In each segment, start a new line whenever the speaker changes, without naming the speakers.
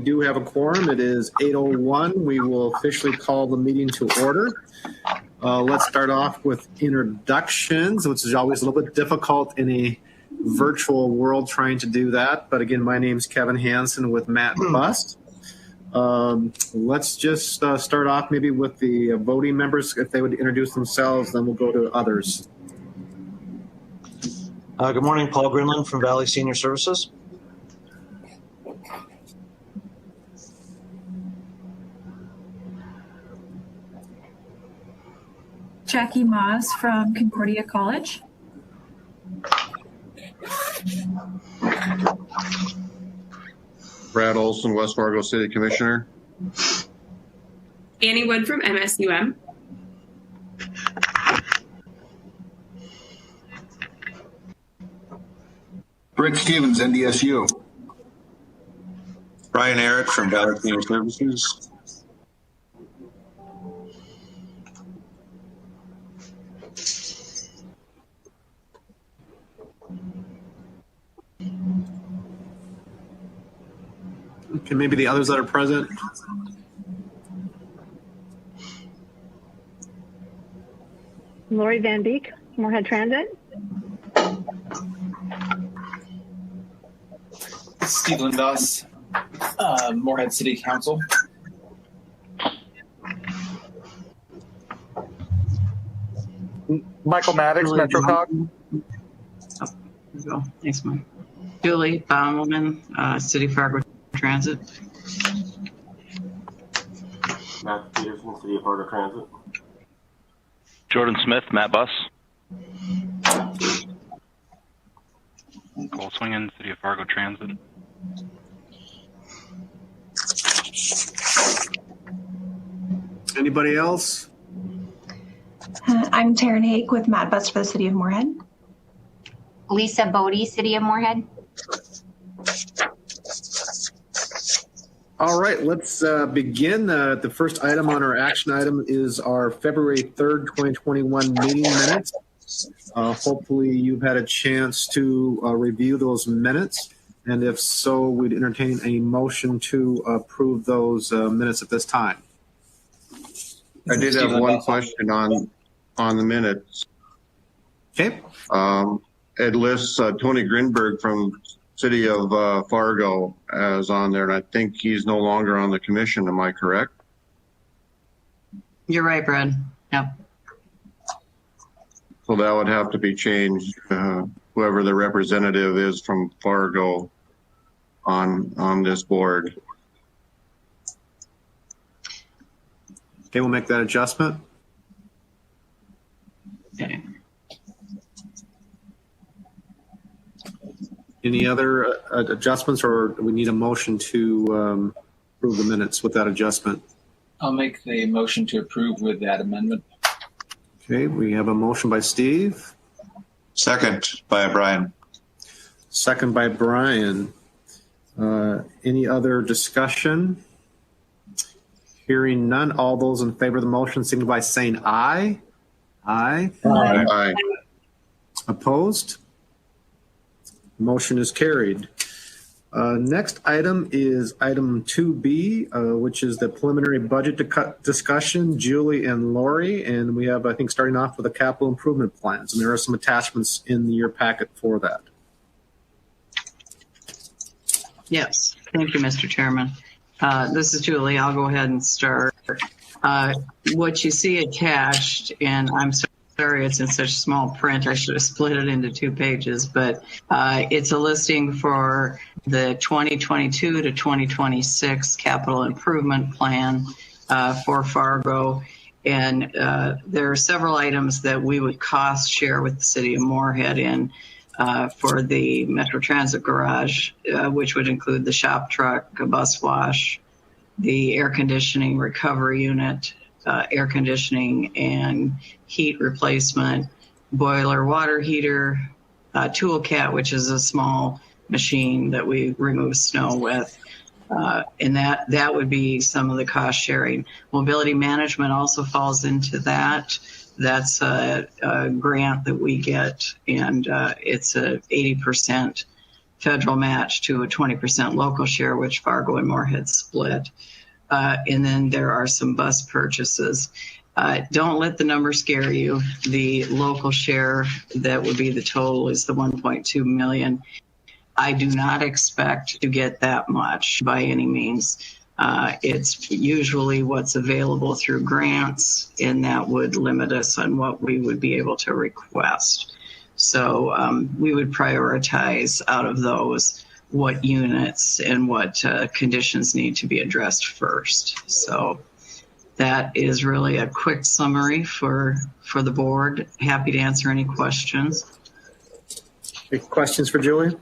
do have a quorum. It is 8:01. We will officially call the meeting to order. Let's start off with introductions, which is always a little bit difficult in a virtual world trying to do that. But again, my name's Kevin Hansen with Matt Bust. Let's just start off maybe with the voting members. If they would introduce themselves, then we'll go to others.
Good morning, Paul Grinland from Valley Senior Services.
Jackie Maas from Concordia College.
Brad Olson, West Fargo City Commissioner.
Annie Wood from MSUM.
Rick Stevens, NDSU.
Brian Eric from Valley Senior Services.
Okay, maybe the others that are present.
Lori Van Beek, Moorhead Transit.
Steve Lindos, Moorhead City Council.
Michael Maddox, MetroCog.
Oh, there we go. Thanks, Mike. Julie Baumelman, City Fargo Transit.
Matt Peterson, City of Fargo Transit.
Jordan Smith, Matt Bus. Cole Swingen, City of Fargo Transit.
Anybody else?
I'm Taryn Hake with Matt Bust for the City of Moorhead.
Lisa Bodie, City of Moorhead.
All right, let's begin. The first item on our action item is our February 3rd, 2021 meeting minutes. Hopefully you've had a chance to review those minutes. And if so, we'd entertain a motion to approve those minutes at this time.
I did have one question on the minutes.
Okay.
It lists Tony Grinberg from City of Fargo as on there, and I think he's no longer on the commission. Am I correct?
You're right, Brad. Yep.
So that would have to be changed. Whoever the representative is from Fargo on this board.
Okay, we'll make that adjustment.
Okay.
Any other adjustments, or do we need a motion to approve the minutes with that adjustment?
I'll make the motion to approve with that amendment.
Okay, we have a motion by Steve.
Second by Brian.
Second by Brian. Any other discussion? Hearing none, all those in favor of the motion signify by saying aye. Aye.
Aye. Aye.
Opposed? Motion is carried. Next item is item 2B, which is the preliminary budget discussion, Julie and Lori. And we have, I think, starting off with the capital improvement plans. And there are some attachments in your packet for that.
Yes. Thank you, Mr. Chairman. This is Julie. I'll go ahead and start. What you see attached, and I'm sorry it's in such small print. I should have split it into 2 pages, but it's a listing for the 2022 to 2026 capital improvement plan for Fargo. And there are several items that we would cost share with the City of Moorhead in for the Metro Transit Garage, which would include the shop truck, a bus wash, the air conditioning recovery unit, air conditioning and heat replacement, boiler water heater, tool cat, which is a small machine that we remove snow with. And that would be some of the cost sharing. Mobility management also falls into that. That's a grant that we get, and it's a 80% federal match to a 20% local share, which Fargo and Moorhead split. And then there are some bus purchases. Don't let the number scare you. The local share that would be the total is the 1.2 million. I do not expect to get that much by any means. It's usually what's available through grants, and that would limit us on what we would be able to request. So we would prioritize out of those what units and what conditions need to be addressed first. So that is really a quick summary for the board. Happy to answer any questions.
Any questions for Julie?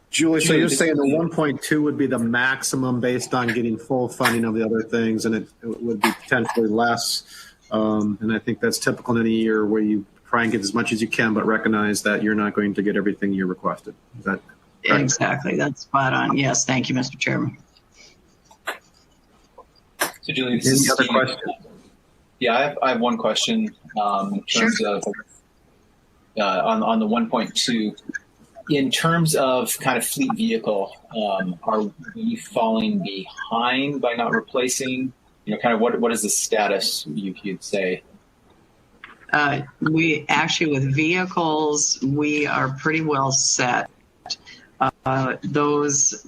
Julie, so you're saying the 1.2 would be the maximum based on getting full funding of the other things, and it would be potentially less. And I think that's typical in any year where you try and get as much as you can, but recognize that you're not going to get everything you requested. Is that correct?
Exactly. That's spot on. Yes. Thank you, Mr. Chairman.
So Julie, this
Any
is
other
Steve.
questions?
Yeah, I have one question in terms of on the 1.2. In terms of kind of fleet vehicle, are we falling behind by not replacing? Kind of what is the status, you'd say?
We actually, with vehicles, we are pretty well set. Those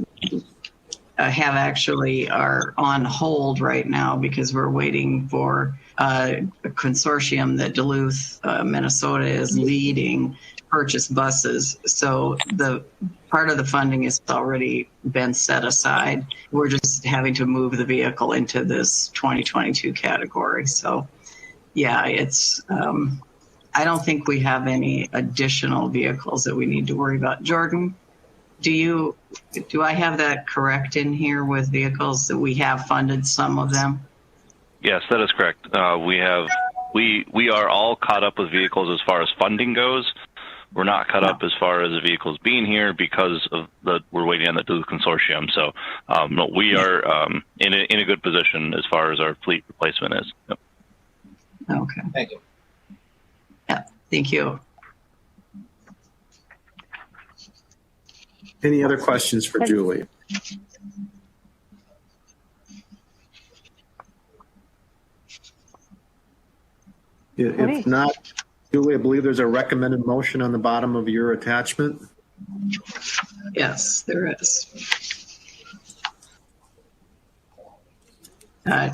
have actually are on hold right now because we're waiting for a consortium that Duluth, Minnesota is leading purchase buses. So the part of the funding has already been set aside. We're just having to move the vehicle into this 2022 category. So yeah, it's, I don't think we have any additional vehicles that we need to worry about. Jordan, do I have that correct in here with vehicles that we have funded some of them?
Yes, that is correct. We are all caught up with vehicles as far as funding goes. We're not caught up as far as the vehicles being here because of we're waiting on the Duluth consortium. So no, we are in a good position as far as our fleet replacement is. Yep.
Okay.
Thank you.
Yeah. Thank you.
Any other questions for Julie? If not, Julie, I believe there's a recommended motion on the bottom of your attachment.
Yes, there is.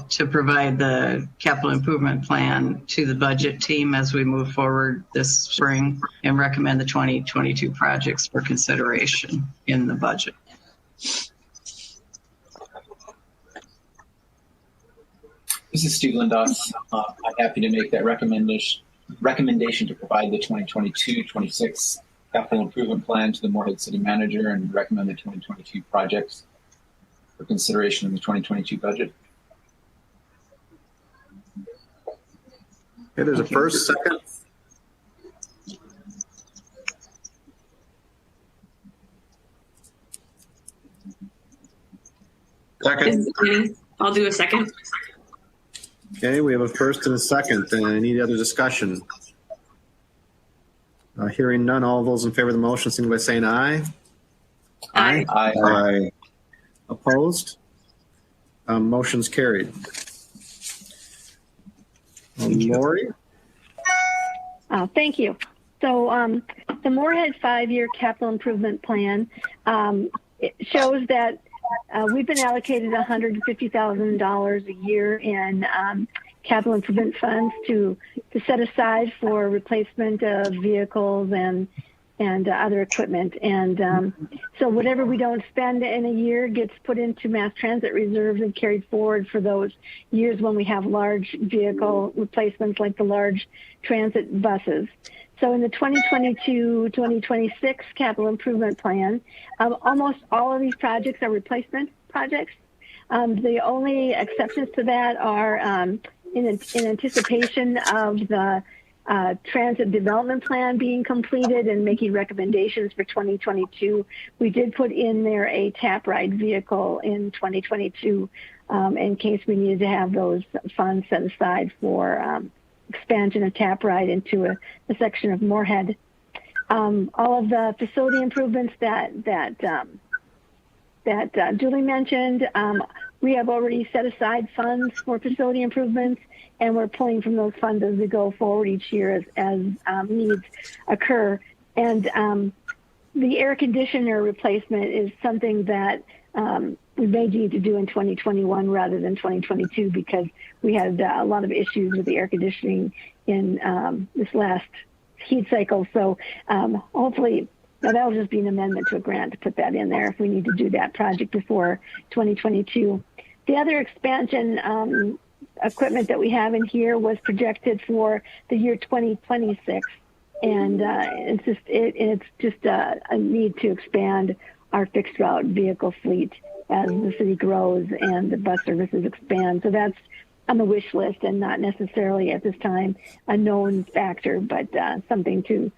To provide the capital improvement plan to the budget team as we move forward this spring and recommend the 2022 projects for consideration in the budget.
This is Steve Lindoff. I'm happy to make that recommendation to provide the 2022-26 capital improvement plan to the Moorhead City Manager and recommend the 2022 projects for consideration in the 2022 budget.
Okay, there's a first, second.
Second. I'll do a second.
Okay, we have a first and a second. Any other discussion? Hearing none, all those in favor of the motion, signify by saying aye.
Aye.
Aye.
Aye.
Opposed? Motion's carried. Lori?
Thank you. So the Moorhead 5-year capital improvement plan it shows that we've been allocated $150,000 a year in capital improvement funds to set aside for replacement of vehicles and other equipment. And so whatever we don't spend in a year gets put into mass transit reserves and carried forward for those years when we have large vehicle replacements like the large transit buses. So in the 2022-2026 capital improvement plan, almost all of these projects are replacement projects. The only exceptions to that are in anticipation of the transit development plan being completed and making recommendations for 2022. We did put in there a tap ride vehicle in 2022 in case we needed to have those funds set aside for expansion of Tap Ride into a section of Moorhead. All of the facility improvements that Julie mentioned, we have already set aside funds for facility improvements, and we're pulling from those funds as we go forward each year as needs occur. And the air conditioner replacement is something that we may need to do in 2021 rather than 2022 because we had a lot of issues with the air conditioning in this last heat cycle. So hopefully, now that'll just be an amendment to a grant to put that in there if we need to do that project before 2022. The other expansion equipment that we have in here was projected for the year 2026. And it's just a need to expand our fixed route vehicle fleet as the city grows and the bus services expand. So that's on the wish list and not necessarily at this time a known factor, but something to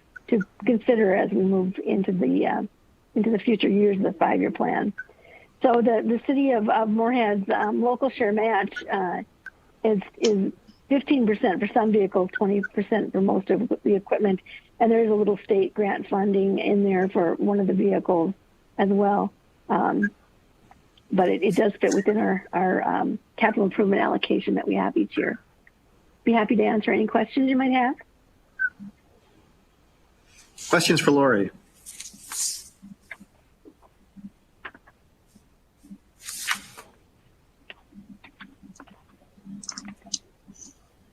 consider as we move into the future years of the 5-year plan. So the city of Moorhead's local share match is 15% for some vehicles, 20% for most of the equipment, and there's a little state grant funding in there for one of the vehicles as well. But it does fit within our capital improvement allocation that we have each year. Be happy to answer any questions you might have.
Questions for Lori?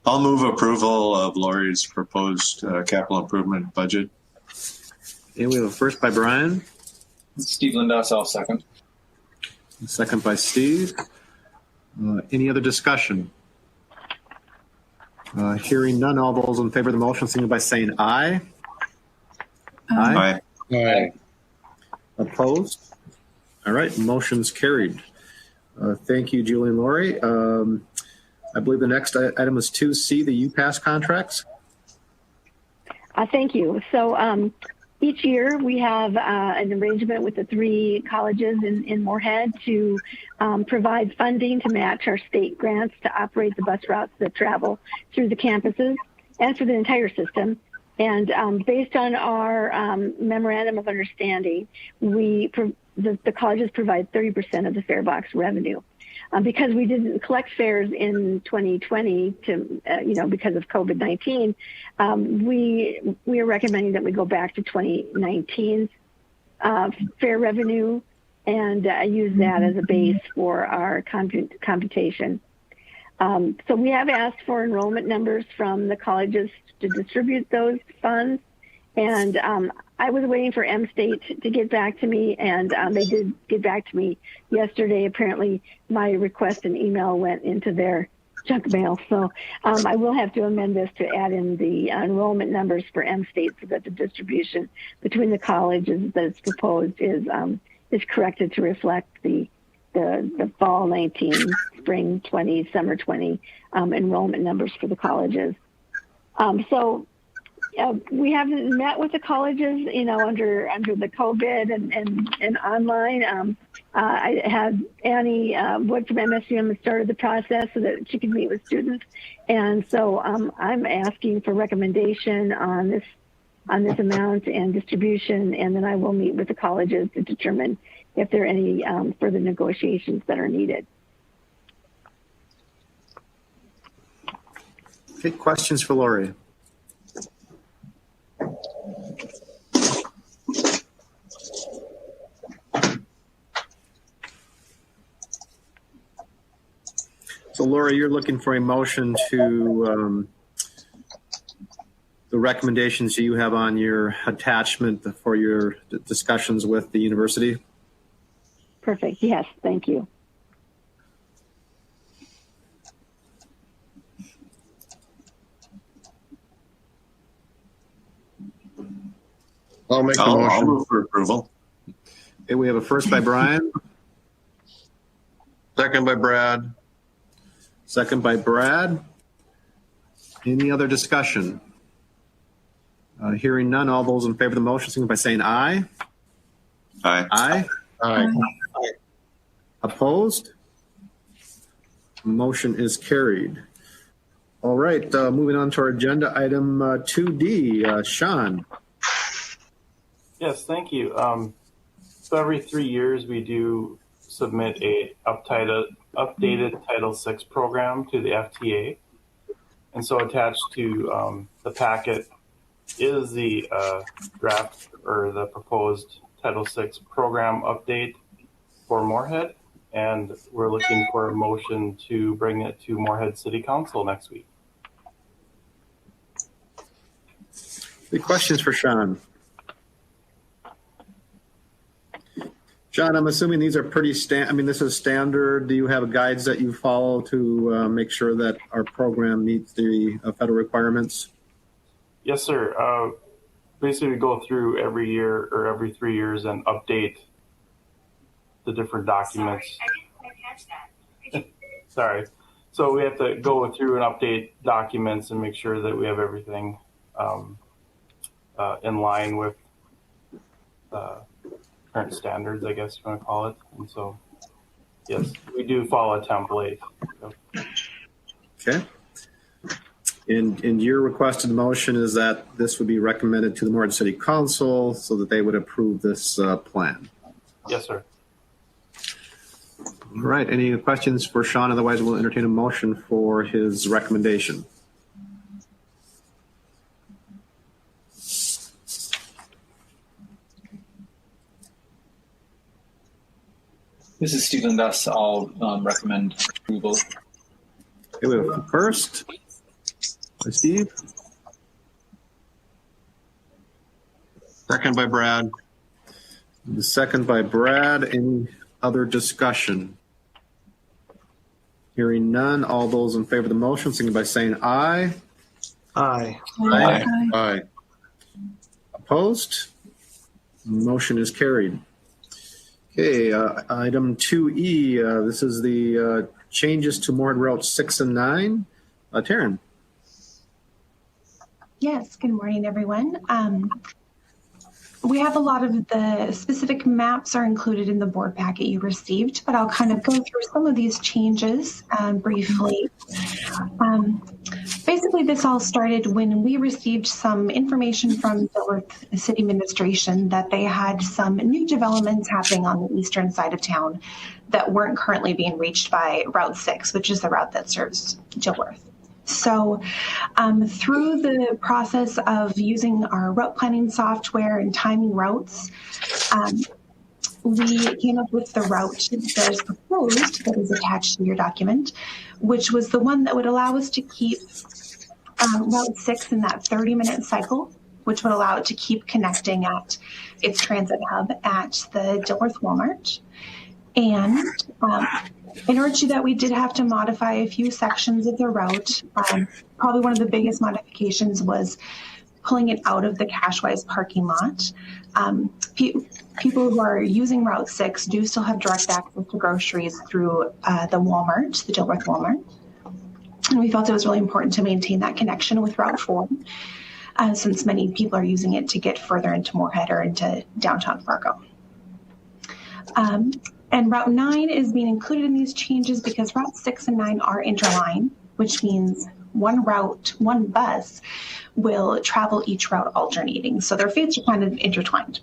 I'll move approval of Lori's proposed capital improvement budget.
Okay, we have a first by Brian.
Steve Lindos, I'll second.
A second by Steve. Any other discussion? Hearing none, all those in favor of the motion signify by saying aye.
Aye.
Aye.
Opposed? All right, motion's carried. Thank you, Julie and Lori. I believe the next item is 2C, the UPass contracts.
Thank you. So each year we have an arrangement with the 3 colleges in Moorhead to provide funding to match our state grants to operate the bus routes that travel through the campuses and through the entire system. And based on our memorandum of understanding, the colleges provide 30% of the fare box revenue. Because we didn't collect fares in 2020 because of COVID-19, we are recommending that we go back to 2019's fare revenue and use that as a base for our computation. So we have asked for enrollment numbers from the colleges to distribute those funds. And I was waiting for M-State to get back to me, and they did get back to me yesterday. Apparently, my request and email went into their junk mail. So I will have to amend this to add in the enrollment numbers for M-State so that the distribution between the colleges that is proposed is corrected to reflect the fall 19, spring 20, summer 20 enrollment numbers for the colleges. We haven't met with the colleges, under the COVID and online. I had Annie Wood from MSUM started the process so that she can meet with students, and so I'm asking for recommendation on this amount and distribution, and then I will meet with the colleges to determine if there are any further negotiations that are needed.
Okay, questions for Lori? So Laura, you're looking for a motion to the recommendations you have on your attachment for your discussions with the university?
Perfect. Yes, thank you.
I'll make the motion.
I'll move for approval.
Okay, we have a first by Brian.
Second by Brad.
Second by Brad. Any other discussion? Hearing none, all those in favor of the motion signify by saying aye.
Aye.
Aye.
Aye.
Opposed? Motion is carried. All right, moving on to our agenda item 2D. Sean.
Yes, thank you. So every 3 years, we do submit a updated Title VI program to the FTA. And so attached to the packet is the draft or the proposed Title VI program update for Moorhead. And we're looking for a motion to bring it to Moorhead City Council next week.
Any questions for Sean? John, I'm assuming these are pretty this is standard. Do you have guides that you follow to make sure that our program meets the federal requirements?
Yes, sir. Basically, we go through every year or every 3 years and update the different documents.
Sorry, I didn't catch that.
Sorry. So we have to go through and update documents and make sure that we have everything in line with current standards, I guess you want to call it. And so, yes, we do follow a template.
Okay. And your requested motion is that this would be recommended to the Moorhead City Council so that they would approve this plan.
Yes, sir.
All right. Any questions for Sean? Otherwise, we'll entertain a motion for his recommendation.
This is Stephen. Thus, I'll recommend approval.
Okay, we have first, Steve.
Second by Brad.
The second by Brad. Any other discussion? Hearing none. All those in favor of the motion, signify by saying aye.
Aye.
Aye.
Aye.
Opposed? Motion is carried. Okay, item 2E. This is the changes to Moorhead Routes 6 and 9. Taryn.
Yes, good morning, everyone. We have a lot of the specific maps are included in the board packet you received, but I'll kind of go through some of these changes briefly. Basically, this all started when we received some information from Dilworth City Administration that they had some new developments happening on the eastern side of town that weren't currently being reached by Route 6, which is the route that serves Dilworth. So through the process of using our route planning software and timing routes, we came up with the route that is proposed, that is attached to your document, which was the one that would allow us to keep Route 6 in that 30-minute cycle, which would allow it to keep connecting at its transit hub at the Dilworth Walmart. And in order to do that, we did have to modify a few sections of the route. Probably one of the biggest modifications was pulling it out of the Cashwise parking lot. People who are using Route 6 do still have direct access to groceries through the Walmart, the Dilworth Walmart. And we felt it was really important to maintain that connection with Route 4, since many people are using it to get further into Moorhead or into downtown Fargo. And Route 9 is being included in these changes because Route 6 and 9 are interlined, which means one route, one bus will travel each route alternating. So their fates are kind of intertwined.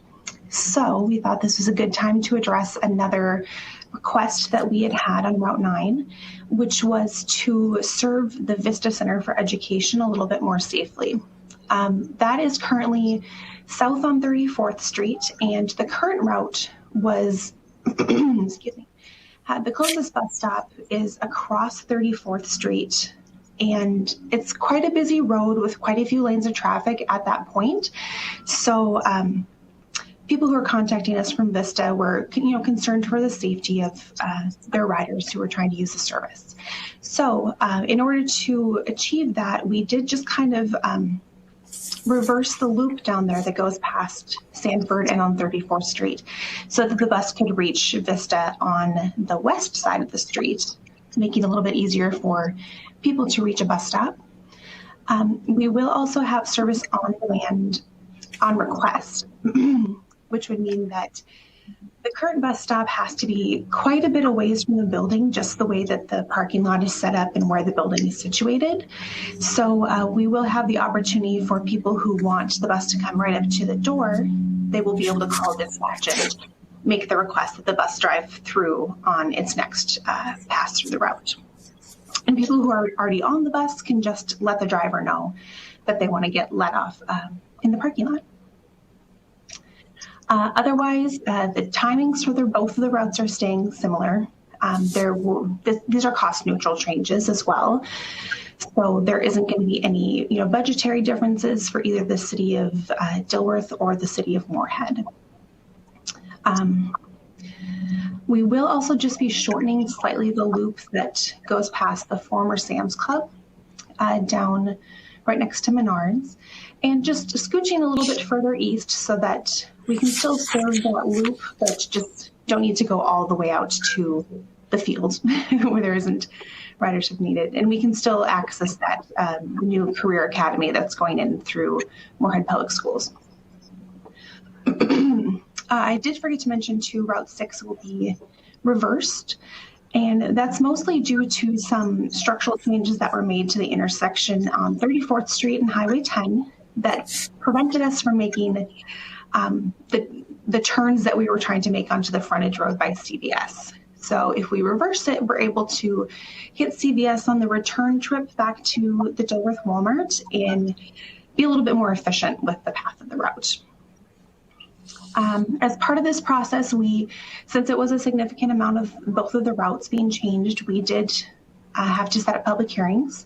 So we thought this was a good time to address another request that we had had on Route 9, which was to serve the Vista Center for Education a little bit more safely. That is currently south on 34th Street, and the current route was excuse me. The closest bus stop is across 34th Street, and it's quite a busy road with quite a few lanes of traffic at that point. So people who are contacting us from Vista were, concerned for the safety of their riders who were trying to use the service. So in order to achieve that, we did just kind of reverse the loop down there that goes past Sanford and on 34th Street so that the bus could reach Vista on the west side of the street, making it a little bit easier for people to reach a bus stop. We will also have service on demand on request, which would mean that The current bus stop has to be quite a bit away from the building, just the way that the parking lot is set up and where the building is situated. So we will have the opportunity for people who want the bus to come right up to the door. They will be able to call dispatch and make the request that the bus drive through on its next pass through the route. And people who are already on the bus can just let the driver know that they want to get let off in the parking lot. Otherwise, the timings for both of the routes are staying similar. These are cost neutral changes as well. So there isn't going to be any budgetary differences for either the city of Dilworth or the city of Moorhead. We will also just be shortening slightly the loop that goes past the former Sam's Club down right next to Menards, and just scooching a little bit further east so that we can still serve that loop, but just don't need to go all the way out to the field where there isn't ridership needed. And we can still access that new career academy that's going in through Moorhead Public Schools. I did forget to mention too, Route 6 will be reversed. And that's mostly due to some structural changes that were made to the intersection on 34th Street and Highway 10 that prevented us from making the turns that we were trying to make onto the frontage road by CVS. So if we reverse it, we're able to hit CVS on the return trip back to the Dilworth Walmart and be a little bit more efficient with the path of the route. As part of this process, since it was a significant amount of both of the routes being changed, we did have to set up public hearings.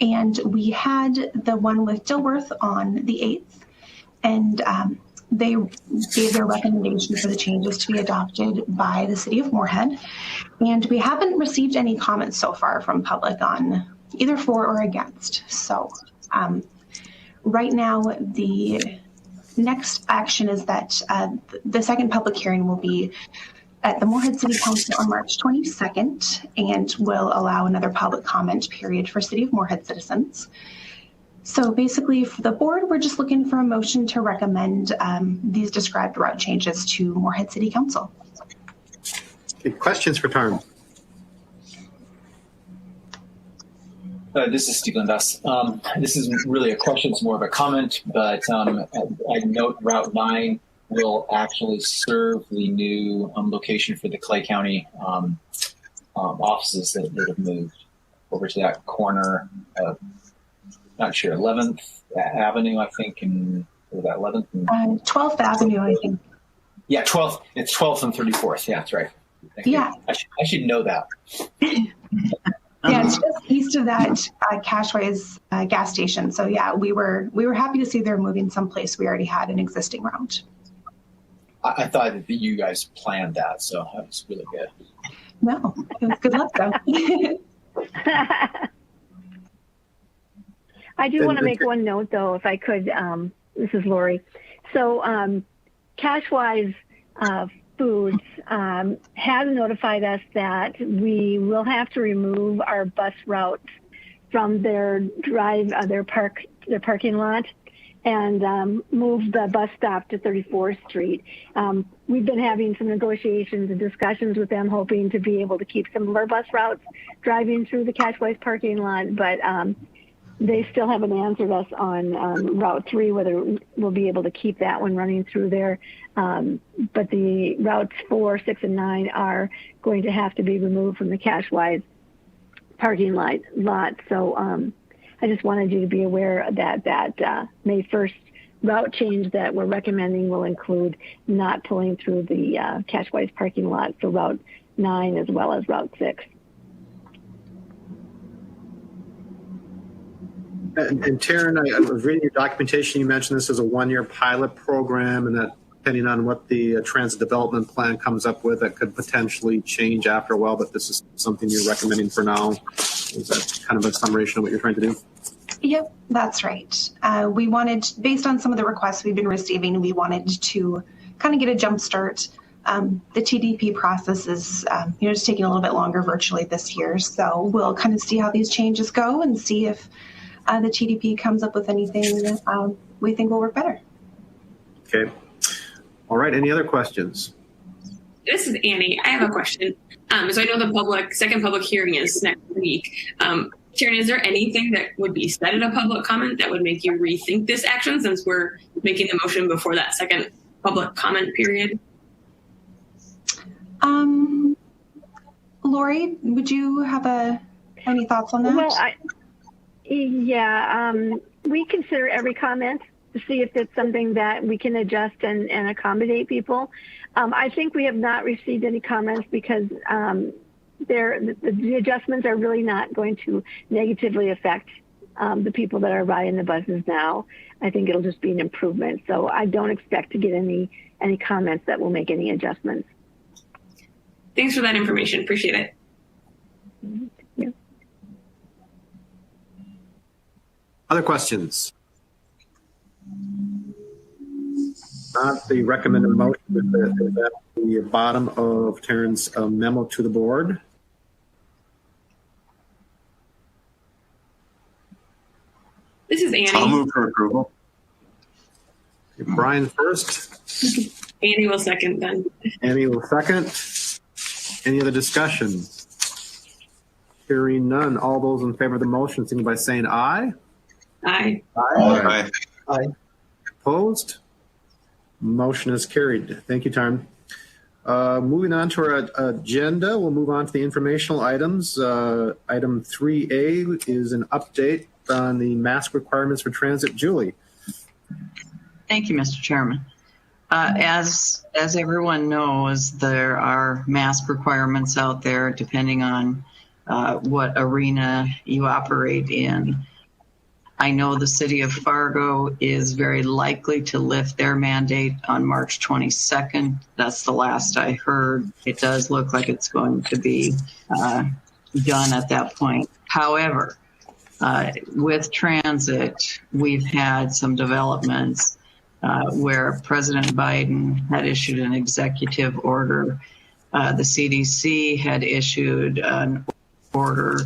And we had the one with Dilworth on the 8th, and they gave their recommendation for the changes to be adopted by the city of Moorhead. And we haven't received any comments so far from public on either for or against. So right now, the next action is that the second public hearing will be at the Moorhead City Council on March 22nd and will allow another public comment period for City of Moorhead citizens. So basically for the board, we're just looking for a motion to recommend these described route changes to Moorhead City Council.
Okay, questions for Tarm?
This is Steve Lindas. This isn't really a question, it's more of a comment, but I note Route 9 will actually serve the new location for the Clay County offices that have moved over to that corner of, not sure, 11th Avenue, I think, and or that 11th? And,
12th Avenue, I think.
Yeah, 12th. It's 12th and 34th. Yeah, that's right.
Yeah.
I should know that.
Yeah, it's just east of that Cashway's gas station. So yeah, we were happy to see they're moving someplace we already had an existing route.
I thought that you guys planned that, so that was really good.
No, it was good luck though.
I do want to make one note though, if I could. This is Lori. So Cashwise Foods has notified us that we will have to remove our bus route from their parking lot and move the bus stop to 34th Street. We've been having some negotiations and discussions with them, hoping to be able to keep some of our bus routes driving through the Cashwise parking lot, but they still haven't answered us on Route 3, whether we'll be able to keep that one running through there. But the routes 4, 6, and 9 are going to have to be removed from the Cashwise parking lot. So I just wanted you to be aware that May 1st route change that we're recommending will include not pulling through the Cashwise parking lot for Route 9 as well as Route 6.
And Taryn, I was reading your documentation. You mentioned this as a one-year pilot program, and that depending on what the transit development plan comes up with, that could potentially change after a while. But this is something you're recommending for now. Is that kind of a summation of what you're trying to do?
Yep, that's right. We wanted, based on some of the requests we've been receiving, we wanted to kind of get a jump start. The TDP process is, just taking a little bit longer virtually this year. So we'll kind of see how these changes go and see if the TDP comes up with anything we think will work better.
Okay. All right. Any other questions?
This is Annie. I have a question. So I know the second public hearing is next week. Sharon, is there anything that would be said in a public comment that would make you rethink this action, since we're making the motion before that second public comment period?
Lori, would you have any thoughts on that?
Well, we consider every comment to see if it's something that we can adjust and accommodate people. I think we have not received any comments because the adjustments are really not going to negatively affect the people that are riding the buses now. I think it'll just be an improvement. So I don't expect to get any comments that will make any adjustments.
Thanks for that information. Appreciate it.
Yeah.
Other questions? Not the recommended motion is at the bottom of Taryn's memo to the board.
This is Annie.
I'll move for approval.
Brian first.
Annie will second then.
Annie will second. Any other discussion? Hearing none. All those in favor of the motion, signify by saying aye.
Aye.
Aye.
Aye. Opposed? Motion is carried. Thank you, Taryn. Moving on to our agenda, we'll move on to the informational items. Item 3A is an update on the mask requirements for transit. Julie.
Thank you, Mr. Chairman. As everyone knows, there are mask requirements out there depending on what arena you operate in. I know the city of Fargo is very likely to lift their mandate on March 22nd. That's the last I heard. It does look like it's going to be done at that point. However, with transit, we've had some developments where President Biden had issued an executive order. The CDC had issued an order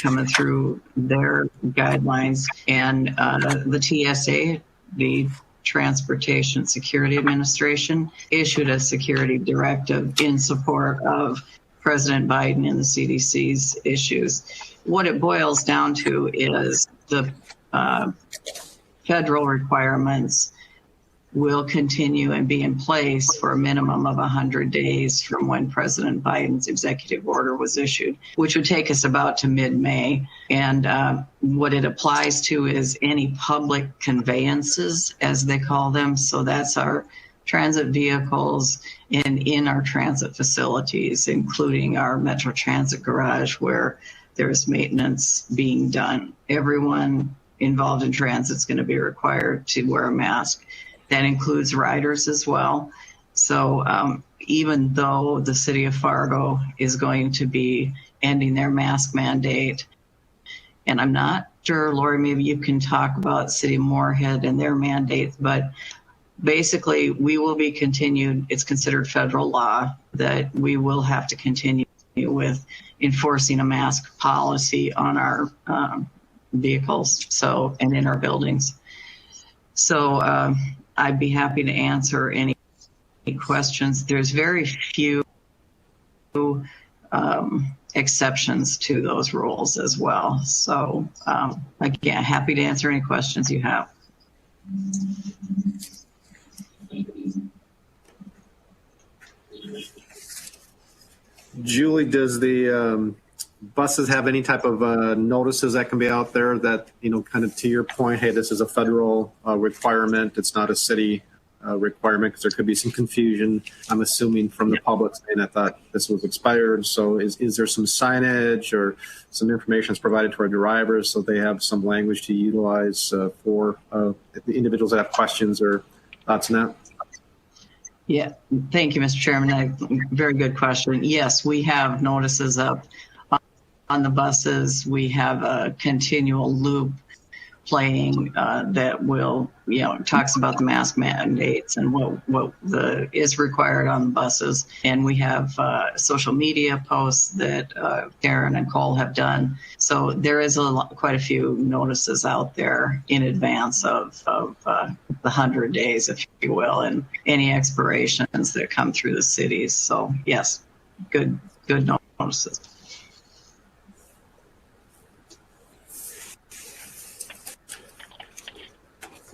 coming through their guidelines, and the TSA, the Transportation Security Administration, issued a security directive in support of President Biden and the CDC's issues. What it boils down to is the federal requirements will continue and be in place for a minimum of 100 days from when President Biden's executive order was issued, which would take us about to mid-May. And what it applies to is any public conveyances, as they call them. So that's our transit vehicles and in our transit facilities, including our Metro Transit garage, where there's maintenance being done. Everyone involved in transit is going to be required to wear a mask. That includes riders as well. So even though the city of Fargo is going to be ending their mask mandate, and I'm not sure, Lori, maybe you can talk about City of Moorhead and their mandates, but basically we will be continued. It's considered federal law that we will have to continue with enforcing a mask policy on our vehicles, and in our buildings. So I'd be happy to answer any questions. There's very few exceptions to those rules as well. So again, happy to answer any questions you have.
Julie, does the buses have any type of notices that can be out there that, kind of to your point, hey, this is a federal requirement, it's not a city requirement, because there could be some confusion, I'm assuming, from the public saying I thought this was expired. So is there some signage or some information that's provided to our drivers so they have some language to utilize for the individuals that have questions or thoughts on that?
Yeah, thank you, Mr. Chairman. Very good question. Yes, we have notices up on the buses. We have a continual loop playing that will, talks about the mask mandates and what is required on the buses. And we have social media posts that Karen and Cole have done. So there is quite a few notices out there in advance of 100 days, if you will, and any expirations that come through the cities. So yes, good notices.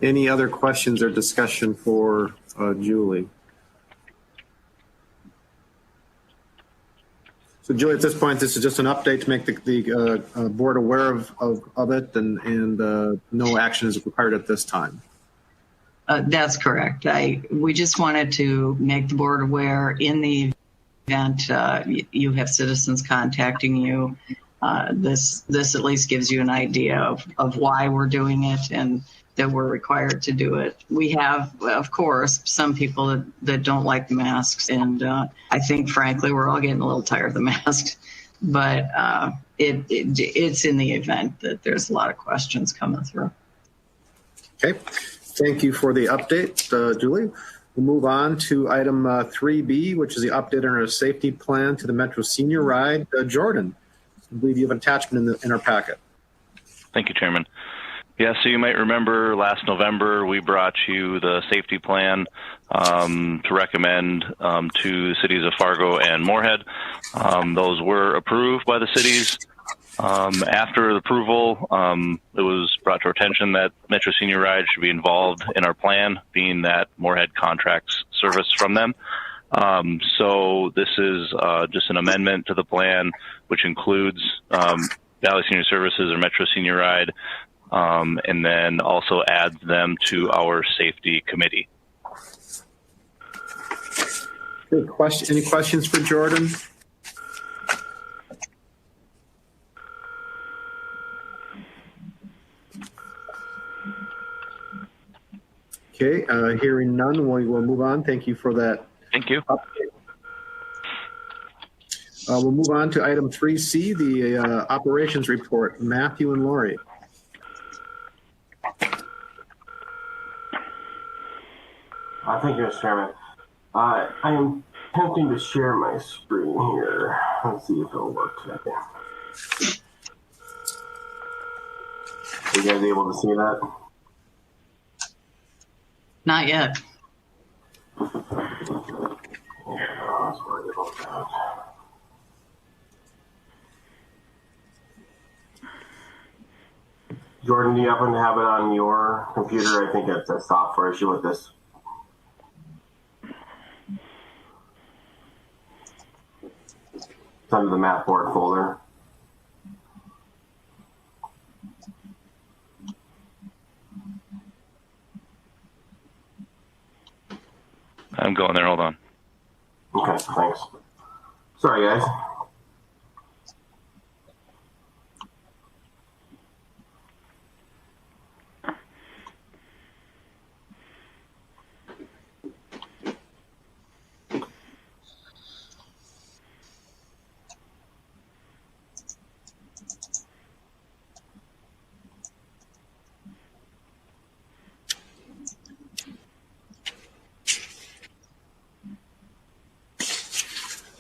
Any other questions or discussion for Julie? So Julie, at this point, this is just an update to make the board aware of it, and no action is required at this time.
That's correct. We just wanted to make the board aware in the event you have citizens contacting you. This at least gives you an idea of why we're doing it and that we're required to do it. We have, of course, some people that don't like the masks, and I think, frankly, we're all getting a little tired of the masks. But it's in the event that there's a lot of questions coming through.
Okay. Thank you for the update, Julie. We'll move on to item 3B, which is the update on our safety plan to the Metro Senior Ride. Jordan, I believe you have an attachment in our packet.
Thank you, Chairman. Yeah, so you might remember last November we brought you the safety plan to recommend to the cities of Fargo and Moorhead. Those were approved by the cities. After the approval, it was brought to our attention that Metro Senior Ride should be involved in our plan, being that Moorhead contracts service from them. So this is just an amendment to the plan, which includes Valley Senior Services or Metro Senior Ride, and then also adds them to our safety committee.
Good question. Any questions for Jordan? Okay, hearing none, we will move on. Thank you for that.
Thank you.
We'll move on to item 3C, the operations report. Matthew and Lori.
Thank you, Mr. Chairman. I am attempting to share my screen here. Let's see if it'll work today. Are you guys able to see that?
Not yet.
Jordan, do you happen to have it on your computer? I think it's a software issue with this. It's under the map board folder.
I'm going there. Hold on.
Okay, thanks. Sorry, guys.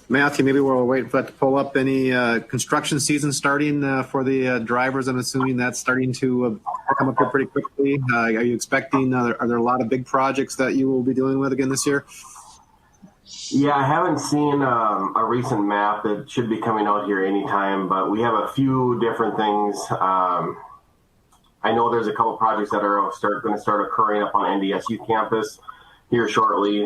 Matthew, maybe we'll wait for that to pull up. Any construction season starting for the drivers? I'm assuming that's starting to come up here pretty quickly. Are you expecting, are there a lot of big projects that you will be dealing with again this year?
Yeah, I haven't seen a recent map. It should be coming out here anytime, but we have a few different things. I know there's a couple projects that are going to start occurring up on NDSU campus here shortly,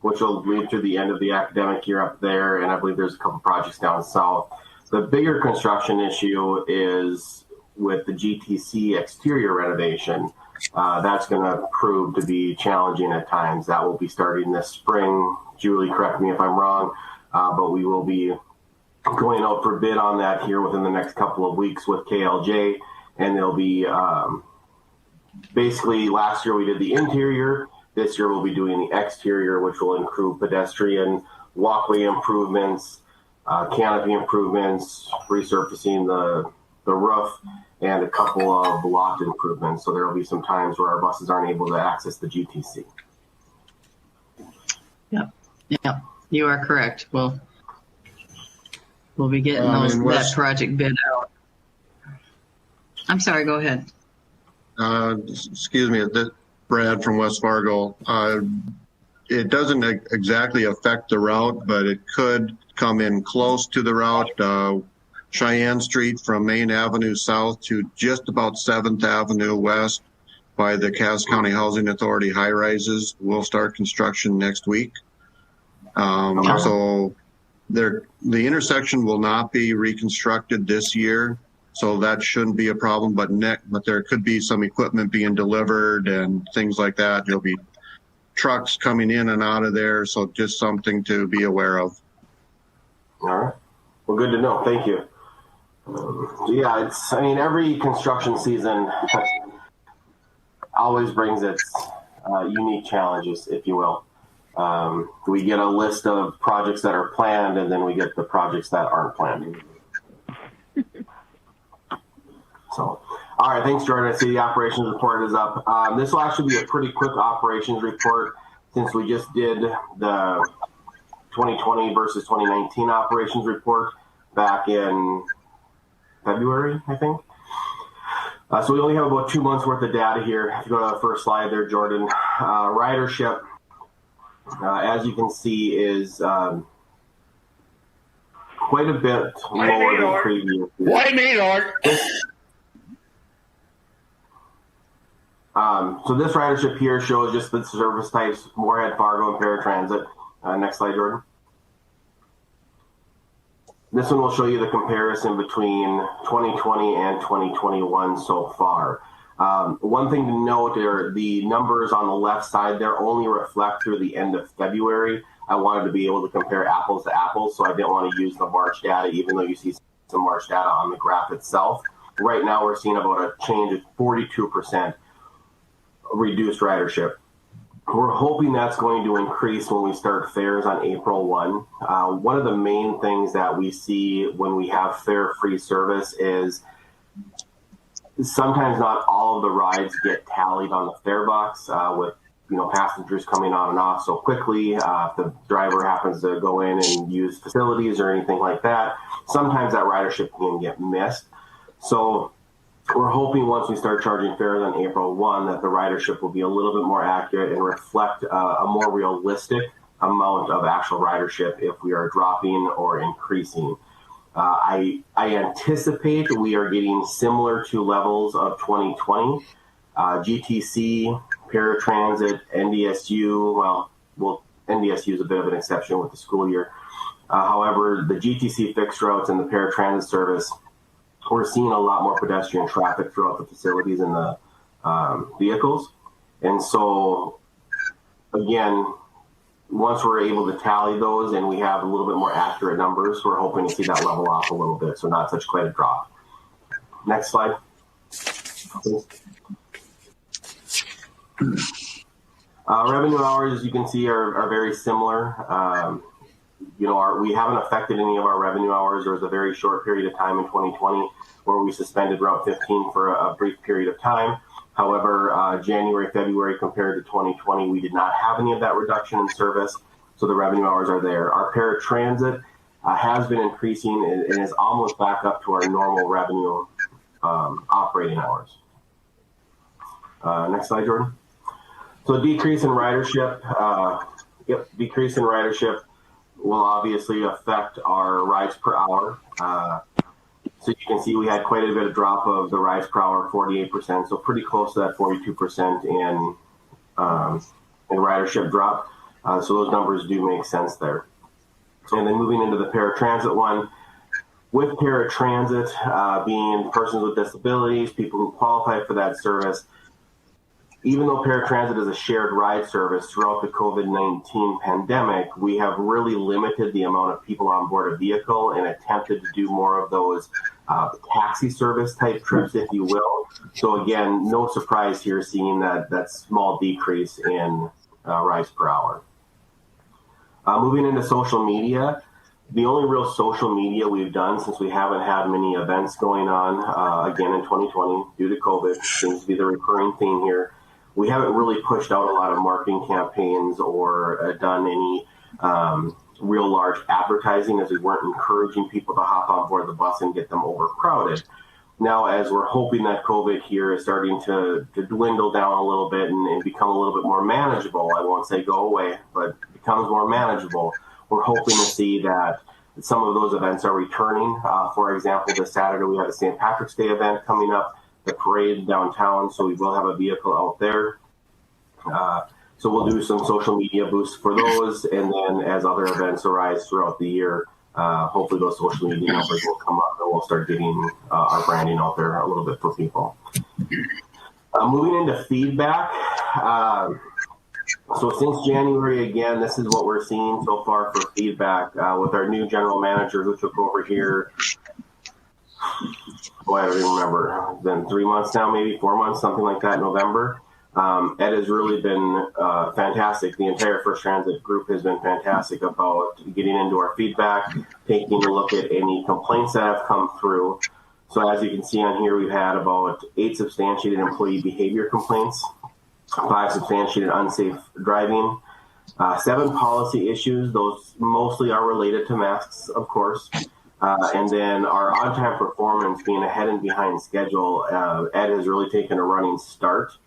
which will lead to the end of the academic year up there. And I believe there's a couple projects down south. The bigger construction issue is with the GTC exterior renovation. That's going to prove to be challenging at times. That will be starting this spring. Julie, correct me if I'm wrong, but we will be going out for bid on that here within the next couple of weeks with KLJ. And there'll be basically last year we did the interior. This year we'll be doing the exterior, which will include pedestrian walkway improvements, canopy improvements, resurfacing the roof, and a couple of lot improvements. So there will be some times where our buses aren't able to access the GTC.
Yeah, you are correct. We'll be getting that project bid out. I'm sorry, go ahead.
Excuse me. Brad from West Fargo. It doesn't exactly affect the route, but it could come in close to the route. Cheyenne Street from Main Avenue South to just about 7th Avenue West by the Cass County Housing Authority high rises will start construction next week. So the intersection will not be reconstructed this year, so that shouldn't be a problem. But there could be some equipment being delivered and things like that. There'll be trucks coming in and out of there, so just something to be aware of.
All right. Well, good to know. Thank you. Yeah, every construction season always brings its unique challenges, if you will. We get a list of projects that are planned, and then we get the projects that aren't planned. So, all right, thanks, Jordan. I see the operations report is up. This will actually be a pretty quick operations report since we just did the 2020 versus 2019 operations report back in February, I think. So we only have about 2 months worth of data here. If you go to the first slide there, Jordan, ridership, as you can see, is quite a bit lower than previous.
Why me, Lord?
So this ridership here shows just the service types: Moorhead, Fargo, and paratransit. Next slide, Jordan. This one will show you the comparison between 2020 and 2021 so far. One thing to note are the numbers on the left side there only reflect through the end of February. I wanted to be able to compare apples to apples, so I didn't want to use the March data, even though you see some March data on the graph itself. Right now, we're seeing about a change of 42% reduced ridership. We're hoping that's going to increase when we start fares on April 1. One of the main things that we see when we have fare-free service is sometimes not all of the rides get tallied on the fare box with passengers coming on and off so quickly. If the driver happens to go in and use facilities or anything like that, sometimes that ridership can get missed. So we're hoping once we start charging fares on April 1 that the ridership will be a little bit more accurate and reflect a more realistic amount of actual ridership if we are dropping or increasing. I anticipate we are getting similar to levels of 2020. GTC, paratransit, NDSU, NDSU is a bit of an exception with the school year. However, the GTC fixed routes and the paratransit service, we're seeing a lot more pedestrian traffic throughout the facilities and the vehicles. And so, again, once we're able to tally those and we have a little bit more accurate numbers, we're hoping to see that level off a little bit, so not such quite a drop. Next slide. Revenue hours, as you can see, are very similar. We haven't affected any of our revenue hours. There was a very short period of time in 2020 where we suspended Route 15 for a brief period of time. However, January, February compared to 2020, we did not have any of that reduction in service, so the revenue hours are there. Our paratransit has been increasing and is almost back up to our normal revenue operating hours. Next slide, Jordan. So decrease in ridership. Decrease in ridership will obviously affect our rides per hour. So you can see we had quite a bit of drop of the rides per hour, 48%, so pretty close to that 42% in ridership drop. So those numbers do make sense there. And then moving into the paratransit one, with paratransit being persons with disabilities, people who qualify for that service, even though paratransit is a shared ride service throughout the COVID-19 pandemic, we have really limited the amount of people on board a vehicle and attempted to do more of those taxi service type trips, if you will. So again, no surprise here seeing that small decrease in rides per hour. Moving into social media, the only real social media we've done since we haven't had many events going on, again in 2020 due to COVID, seems to be the recurring theme here. We haven't really pushed out a lot of marketing campaigns or done any real large advertising, as we weren't encouraging people to hop on board the bus and get them overcrowded. now, as we're hoping that COVID here is starting to dwindle down a little bit and become a little bit more manageable, I won't say go away, but becomes more manageable, we're hoping to see that some of those events are returning. For example, this Saturday we have a St. Patrick's Day event coming up, the parade downtown, so we will have a vehicle out there. So we'll do some social media boosts for those, and then as other events arise throughout the year, hopefully those social media numbers will come up and we'll start getting our branding out there a little bit for people. Moving into feedback. So since January, again, this is what we're seeing so far for feedback with our new general manager who took over here. Boy, I don't even remember. It's been 3 months now, maybe 4 months, something like that, November. Ed has really been fantastic. The entire First Transit group has been fantastic about getting into our feedback, taking a look at any complaints that have come through. So as you can see on here, we've had about 8 substantiated employee behavior complaints, 5 substantiated unsafe driving, 7 policy issues. Those mostly are related to masks, of course. And then our on-time performance being ahead and behind schedule, Ed has really taken a running start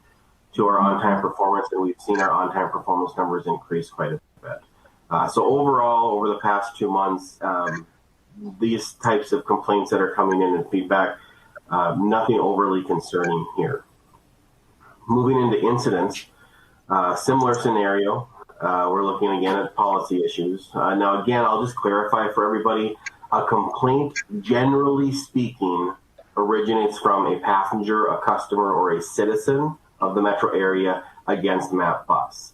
to our on-time performance, and we've seen our on-time performance numbers increase quite a bit. So overall, over the past 2 months, these types of complaints that are coming in and feedback, nothing overly concerning here. Moving into incidents, similar scenario. We're looking again at policy issues. Now, again, I'll just clarify for everybody, a complaint, generally speaking, originates from a passenger, a customer, or a citizen of the metro area against MAP Bus.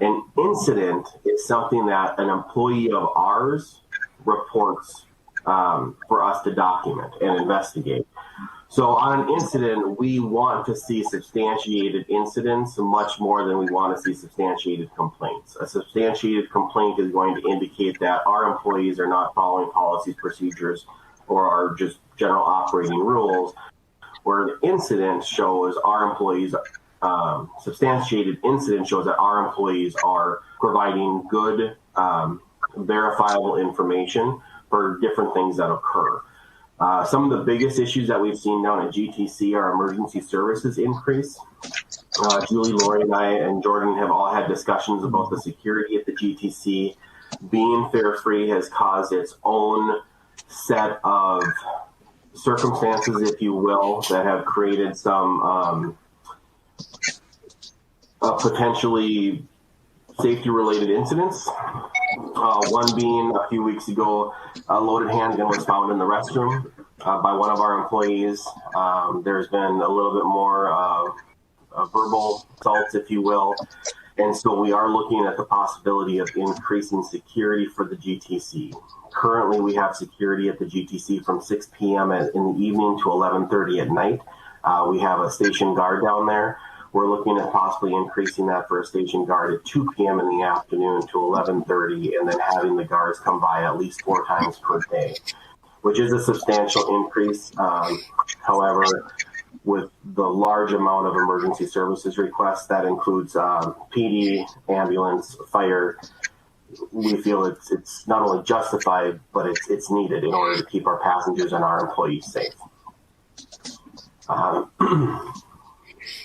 An incident is something that an employee of ours reports for us to document and investigate. So on an incident, we want to see substantiated incidents much more than we want to see substantiated complaints. A substantiated complaint is going to indicate that our employees are not following policies, procedures, or are just general operating rules, where an incident shows our employees, substantiated incident shows that our employees are providing good, verifiable information for different things that occur. Some of the biggest issues that we've seen down at GTC are emergency services increase. Julie, Lori, and I, and Jordan have all had discussions about the security at the GTC. Being fare-free has caused its own set of circumstances, if you will, that have created some potentially safety-related incidents. One being a few weeks ago, a loaded handgun was found in the restroom by one of our employees. There's been a little bit more verbal assaults, if you will. And so we are looking at the possibility of increasing security for the GTC. Currently, we have security at the GTC from 6 p.m. in the evening to 11:30 at night. We have a station guard down there. We're looking at possibly increasing that for a station guard at 2 p.m. in the afternoon to 11:30, and then having the guards come by at least 4 times per day, which is a substantial increase. However, with the large amount of emergency services requests, that includes PD, ambulance, fire, we feel it's not only justified, but it's needed in order to keep our passengers and our employees safe.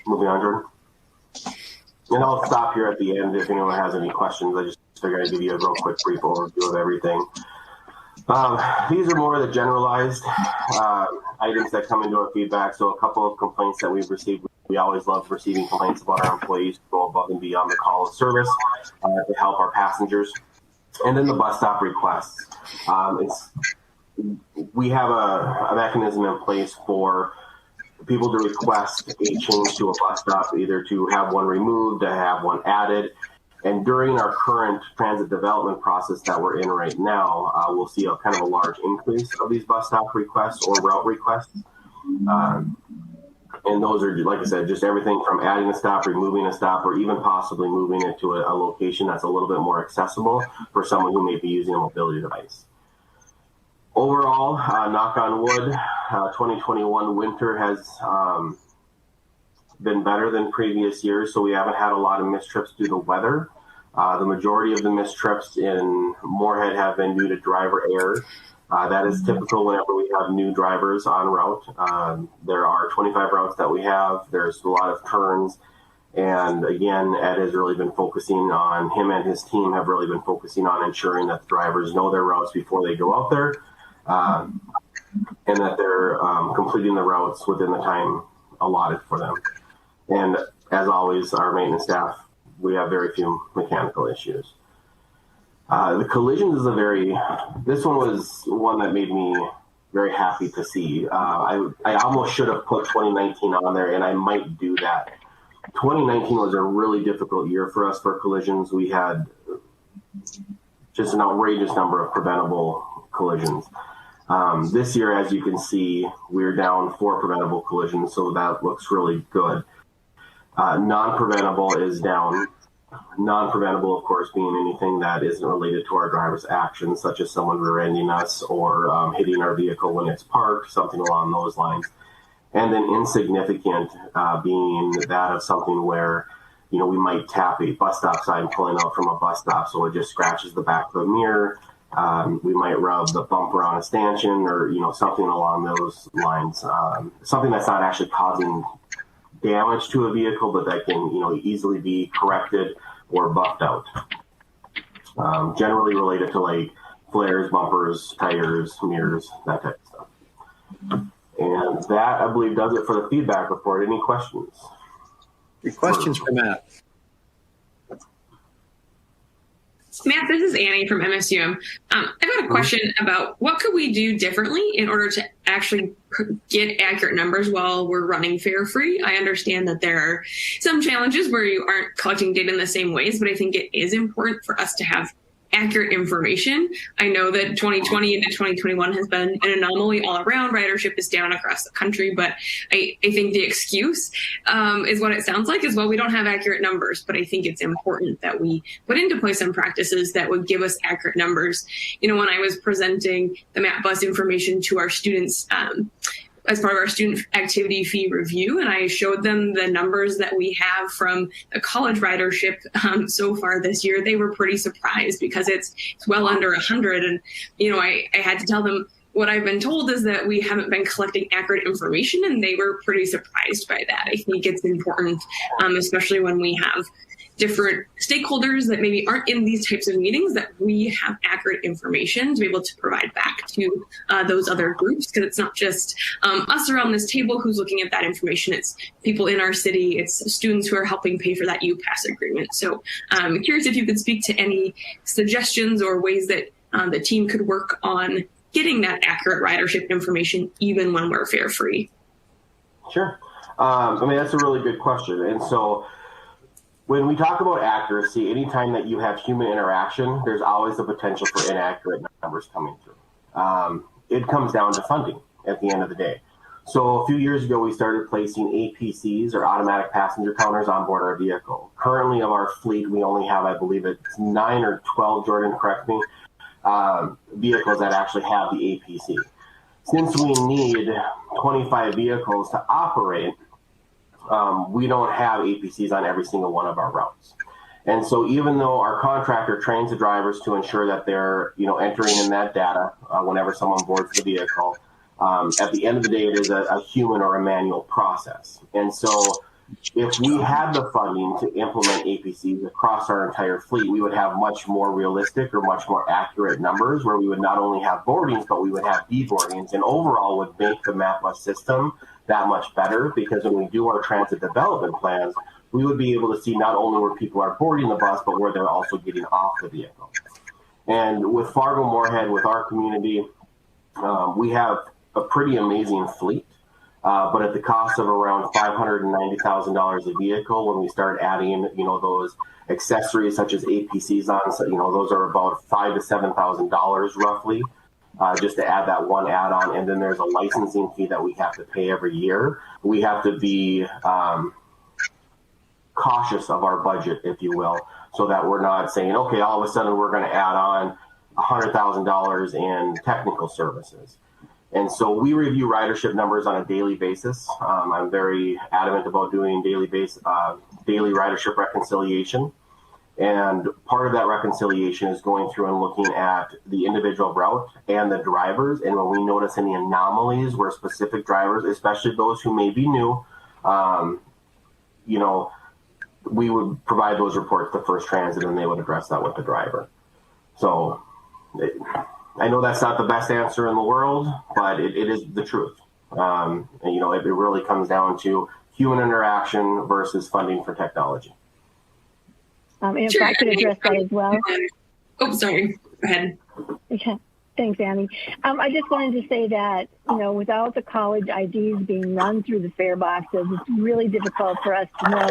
Moving on, Jordan. And I'll stop here at the end if anyone has any questions. I just figured I'd give you a real quick brief overview of everything. These are more of the generalized items that come into our feedback. So a couple of complaints that we've received. We always love receiving complaints about our employees who go above and beyond the call of service to help our passengers. And then the bus stop requests. We have a mechanism in place for people to request a change to a bus stop, either to have one removed, to have one added. And during our current transit development process that we're in right now, we'll see a kind of a large increase of these bus stop requests or route requests. And those are, like I said, just everything from adding a stop, removing a stop, or even possibly moving it to a location that's a little bit more accessible for someone who may be using a mobility device. Overall, knock on wood, 2021 winter has been better than previous years, so we haven't had a lot of missed trips due to weather. The majority of the missed trips in Moorhead have been due to driver error. That is typical whenever we have new drivers on route. There are 25 routes that we have. There's a lot of turns. And again, Ed has really been focusing on, him and his team have really been focusing on ensuring that the drivers know their routes before they go out there, and that they're completing the routes within the time allotted for them. And as always, our maintenance staff, we have very few mechanical issues. The collisions is this one was one that made me very happy to see. I almost should have put 2019 on there, and I might do that. 2019 was a really difficult year for us for collisions. We had just an outrageous number of preventable collisions. This year, as you can see, we're down 4 preventable collisions, so that looks really good. Non-preventable is down. Non-preventable, of course, being anything that isn't related to our driver's actions, such as someone rear-ending us or hitting our vehicle when it's parked, something along those lines. And then insignificant being that of something where, we might tap a bus stop sign pulling out from a bus stop, so it just scratches the back of the mirror. We might rub the bumper on a stanchion or, something along those lines. Something that's not actually causing damage to a vehicle, but that can, easily be corrected or buffed out. Generally related to like flares, bumpers, tires, mirrors, that type of stuff. And that, I believe, does it for the feedback report. Any questions?
Any questions for Matt?
Matt, this is Annie from MSUM. I've got a question about what could we do differently in order to actually get accurate numbers while we're running fare free. I understand that there are some challenges where you aren't collecting data in the same ways, but I think it is important for us to have accurate information. I know that 2020 into 2021 has been an anomaly all around. Ridership is down across the country, but I think the excuse is what it sounds like is, well, we don't have accurate numbers, but I think it's important that we put into place some practices that would give us accurate numbers. When I was presenting the MAP bus information to our students, as part of our student activity fee review, and I showed them the numbers that we have from the college ridership so far this year. They were pretty surprised because it's well under 100. And, I had to tell them what I've been told is that we haven't been collecting accurate information, and they were pretty surprised by that. I think it's important, especially when we have different stakeholders that maybe aren't in these types of meetings, that we have accurate information to be able to provide back to those other groups, because it's not just us around this table who's looking at that information. It's people in our city, it's students who are helping pay for that UPass agreement. So I'm curious if you could speak to any suggestions or ways that the team could work on getting that accurate ridership information even when we're fare free.
Sure. That's a really good question. And so when we talk about accuracy, anytime that you have human interaction, there's always the potential for inaccurate numbers coming through. It comes down to funding at the end of the day. So a few years ago, we started placing APCs, or automatic passenger counters, on board our vehicle. Currently of our fleet, we only have, I believe it's 9 or 12, Jordan, correct me, vehicles that actually have the APC. Since we need 25 vehicles to operate, we don't have APCs on every single one of our routes. And so even though our contractor trains the drivers to ensure that they're, entering in that data whenever someone boards the vehicle, at the end of the day, it is a human or a manual process. And so if we had the funding to implement APCs across our entire fleet, we would have much more realistic or much more accurate numbers, where we would not only have boardings, but we would have deboardings, and overall would make the MAP bus system that much better, because when we do our transit development plans, we would be able to see not only where people are boarding the bus, but where they're also getting off the vehicle. And with Fargo-Moorhead, with our community, we have a pretty amazing fleet, but at the cost of around $590,000 a vehicle. When we start adding, those accessories such as APCs on, so, those are about $5,000 to $7,000 roughly. Just to add that one add-on, and then there's a licensing fee that we have to pay every year. We have to be cautious of our budget, if you will, so that we're not saying, okay, all of a sudden we're going to add on $100,000 in technical services. And so we review ridership numbers on a daily basis. I'm very adamant about doing daily ridership reconciliation. And part of that reconciliation is going through and looking at the individual route and the drivers. And when we notice any anomalies where specific drivers, especially those who may be new, we would provide those reports to First Transit and they would address that with the driver. So I know that's not the best answer in the world, but it is the truth. And, it really comes down to human interaction versus funding for technology.
If I could address that as well.
Oh, sorry. Go ahead.
Okay. Thanks, Annie. I just wanted to say that, without the college IDs being run through the fare boxes, it's really difficult for us to know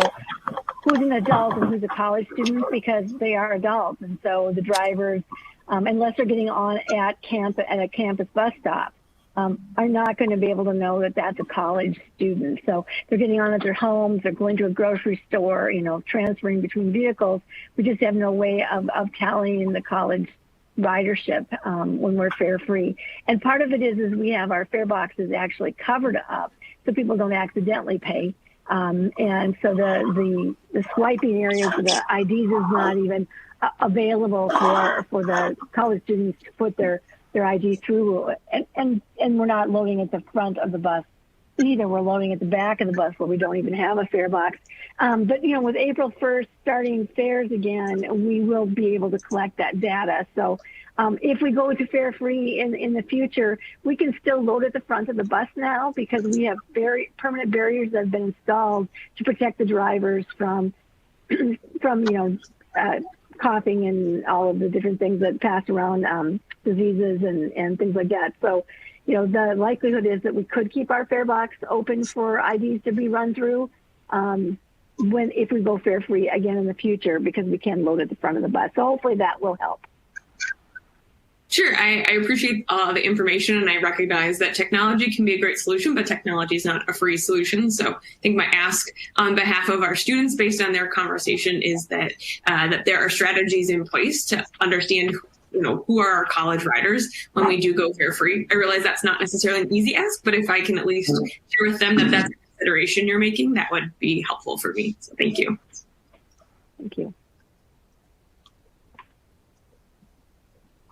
who's an adult and who's a college student because they are adults. And so the drivers, unless they're getting on at a campus bus stop, are not going to be able to know that that's a college student. So they're getting on at their homes, they're going to a grocery store, transferring between vehicles. We just have no way of tallying the college ridership when we're fare free. And part of it is we have our fare boxes actually covered up so people don't accidentally pay. And so the swiping area for the IDs is not even available for the college students to put their ID through, and we're not loading at the front of the bus either. We're loading at the back of the bus where we don't even have a fare box. But with April 1st starting fares again, we will be able to collect that data. So if we go to fare free in the future, we can still load at the front of the bus now because we have permanent barriers that have been installed to protect the drivers from coughing and all of the different things that pass around, diseases and things like that. So, the likelihood is that we could keep our fare box open for IDs to be run through if we go fare free again in the future because we can load at the front of the bus. So hopefully that will help.
Sure, I appreciate the information and I recognize that technology can be a great solution, but technology is not a free solution. So I think my ask on behalf of our students based on their conversation is that there are strategies in place to understand who are our college riders when we do go fare free. I realize that's not necessarily an easy ask, but if I can at least share with them that that's a consideration you're making, that would be helpful for me. So thank you.
Thank you.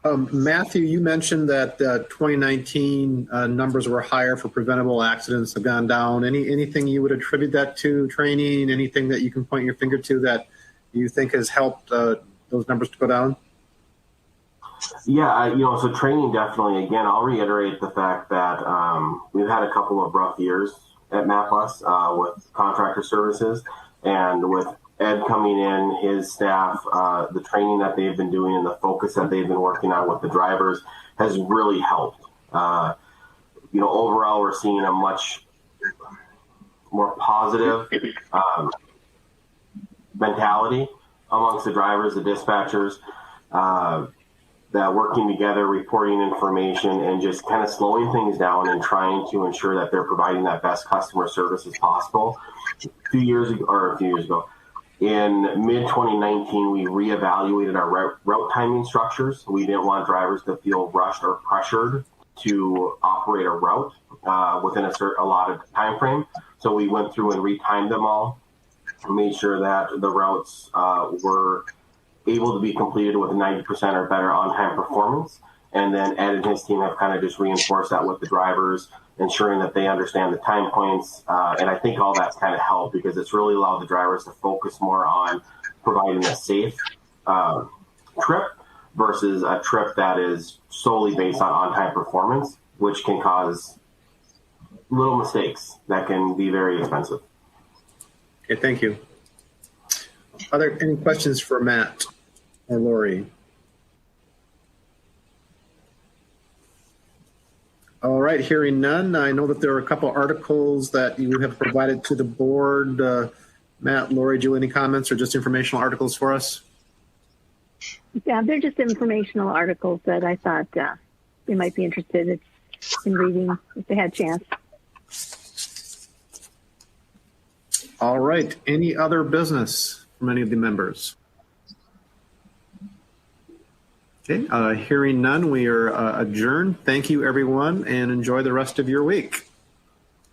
Matthew, you mentioned that 2019 numbers were higher for preventable accidents, have gone down. Anything you would attribute that to? Training? Anything that you can point your finger to that you think has helped those numbers to go down?
Yeah, so training definitely. Again, I'll reiterate the fact that we've had a couple of rough years at MapBus with contractor services, and with Ed coming in, his staff, the training that they've been doing and the focus that they've been working on with the drivers has really helped. Overall, we're seeing a much more positive mentality amongst the drivers, the dispatchers, that working together, reporting information, and just kind of slowing things down and trying to ensure that they're providing that best customer service as possible. A few years ago, in mid-2019, we reevaluated our route timing structures. We didn't want drivers to feel rushed or pressured to operate a route within a allotted time frame. So we went through and retimed them all, made sure that the routes were able to be completed with 90% or better on-time performance. And then Ed and his team have kind of just reinforced that with the drivers, ensuring that they understand the time points. And I think all that's kind of helped because it's really allowed the drivers to focus more on providing a safe trip versus a trip that is solely based on on-time performance, which can cause little mistakes that can be very expensive.
Okay, thank you. Are there any questions for Matt or Lori? All right, hearing none. I know that there are a couple articles that you have provided to the board. Matt, Lori, do you have any comments or just informational articles for us?
Yeah, they're just informational articles that I thought they might be interested in reading if they had a chance.
All right, any other business from any of the members? Okay, hearing none, we are adjourned. Thank you, everyone, and enjoy the rest of your week.